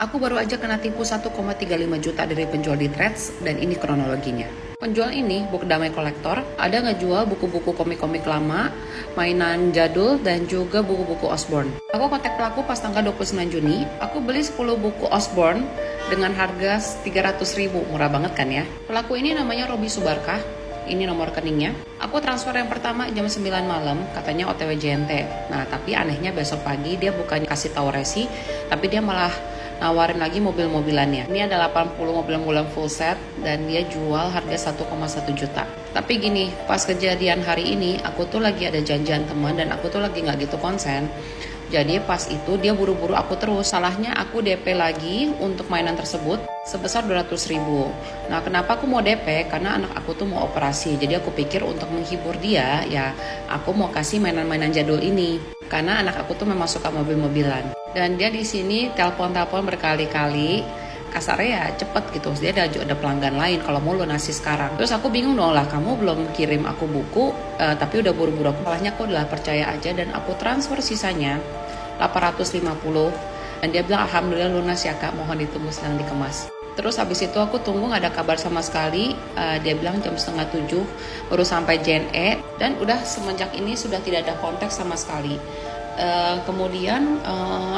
Aku baru aja kena tipu 1,35 juta dari penjual di Threads dan ini kronologinya. Penjual ini, buku damai kolektor, ada ngejual buku-buku komik-komik lama, mainan jadul, dan juga buku-buku Osborne. Aku kontak pelaku pas tanggal 29 Juni, aku beli 10 buku Osborne dengan harga 300.000, murah banget kan ya. Pelaku ini namanya Robi Subarkah, ini nomor rekeningnya. Aku transfer yang pertama jam 9 malam, katanya OTW JNT. Nah, tapi anehnya besok pagi dia bukannya kasih tahu resi, tapi dia malah nawarin lagi mobil-mobilannya. Ini ada 80 mobil-mobilan full set dan dia jual harga 1,1 juta. Tapi gini, pas kejadian hari ini aku tuh lagi ada janjian teman dan aku tuh lagi nggak gitu konsen. Jadi pas itu dia buru-buru aku terus. Salahnya aku DP lagi untuk mainan tersebut sebesar 200.000. Nah, kenapa aku mau DP? Karena anak aku tuh mau operasi. Jadi aku pikir untuk menghibur dia, ya aku mau kasih mainan-mainan jadul ini. Karena anak aku tuh memang suka mobil-mobilan. Dan dia di sini telepon-telepon berkali-kali, kasarnya ya cepet gitu. Dia ada pelanggan lain kalau mau lunasi sekarang. Terus aku bingung dong lah, kamu belum kirim aku buku, tapi udah buru-buru. Aku salahnya aku udah percaya aja dan aku transfer sisanya 850. Dan dia bilang alhamdulillah lunas ya kak, mohon ditunggu sedang dikemas. Terus habis itu aku tunggu gak ada kabar sama sekali. Dia bilang jam 6:30 baru sampai JNE dan udah semenjak ini sudah tidak ada kontak sama sekali. Kemudian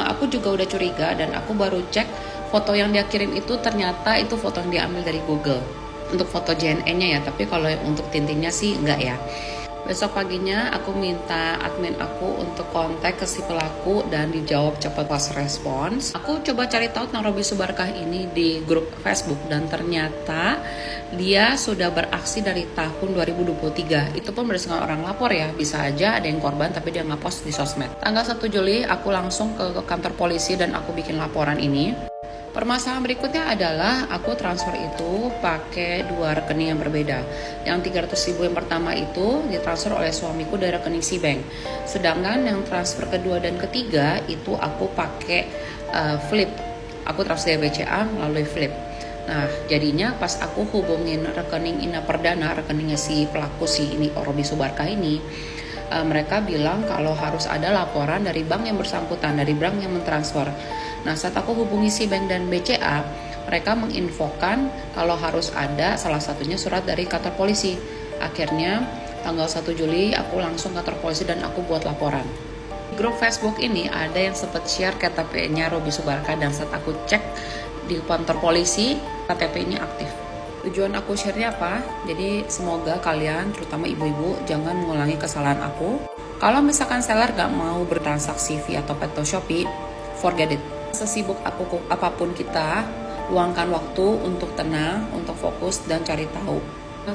aku juga udah curiga dan aku baru cek foto yang dia kirim itu ternyata itu foto yang diambil dari Google. Untuk foto JNE-nya ya, tapi kalau untuk tintinnya sih enggak ya. Besok paginya aku minta admin aku untuk kontak ke si pelaku dan dijawab cepat pas respons. Aku coba cari tahu tentang Robi Subarkah ini di grup Facebook dan ternyata dia sudah beraksi dari tahun 2023. Itu pun berdasarkan orang lapor ya, bisa aja ada yang korban tapi dia nge-post di sosmed. Tanggal 1 Juli aku langsung ke kantor polisi dan aku bikin laporan ini. Permasalahan berikutnya adalah aku transfer itu pakai dua rekening yang berbeda. Yang 300.000 yang pertama itu ditransfer oleh suamiku dari rekening Cbank. Sedangkan yang transfer kedua dan ketiga itu aku pakai Flip. Aku transfer dari BCA melalui Flip. Nah, jadinya pas aku hubungin rekening Ina Perdana, rekeningnya si pelaku si ini Robi Subarkah ini, mereka bilang kalau harus ada laporan dari bank yang bersangkutan, dari bank yang mentransfer. Nah, saat aku hubungi si bank dan BCA, mereka menginfokan kalau harus ada salah satunya surat dari kantor polisi. Akhirnya, tanggal 1 Juli aku langsung kantor polisi dan aku buat laporan. Di grup Facebook ini ada yang sempat share KTP-nya Robi Subarkah dan saat aku cek di kantor polisi, KTP-nya aktif. Tujuan aku share-nya apa? Jadi semoga kalian, terutama ibu-ibu, jangan mengulangi kesalahan aku. Kalau misalkan seller gak mau bertransaksi via Topet atau Shopee, forget it. Sesibuk apapun kita, luangkan waktu untuk tenang, untuk fokus dan cari tahu.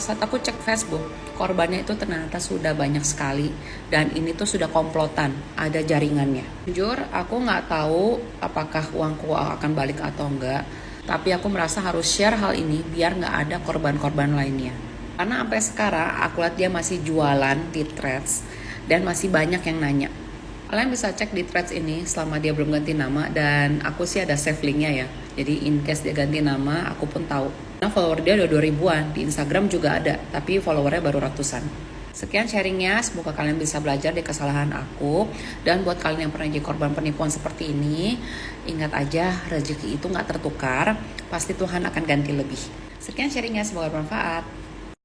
Saat aku cek Facebook, korbannya itu ternyata sudah banyak sekali dan ini tuh sudah komplotan, ada jaringannya. Jujur, aku nggak tahu apakah uangku akan balik atau enggak, tapi aku merasa harus share hal ini biar nggak ada korban-korban lainnya. Karena sampai sekarang aku lihat dia masih jualan di Threads dan masih banyak yang nanya. Kalian bisa cek di Threads ini selama dia belum ganti nama dan aku sih ada save linknya ya. Jadi in case dia ganti nama, aku pun tahu. Nah, follower dia udah 2000-an, di Instagram juga ada, tapi followernya baru ratusan. Sekian sharingnya, semoga kalian bisa belajar dari kesalahan aku. Dan buat kalian yang pernah jadi korban penipuan seperti ini, ingat aja rezeki itu gak tertukar, pasti Tuhan akan ganti lebih. Sekian sharingnya, semoga bermanfaat.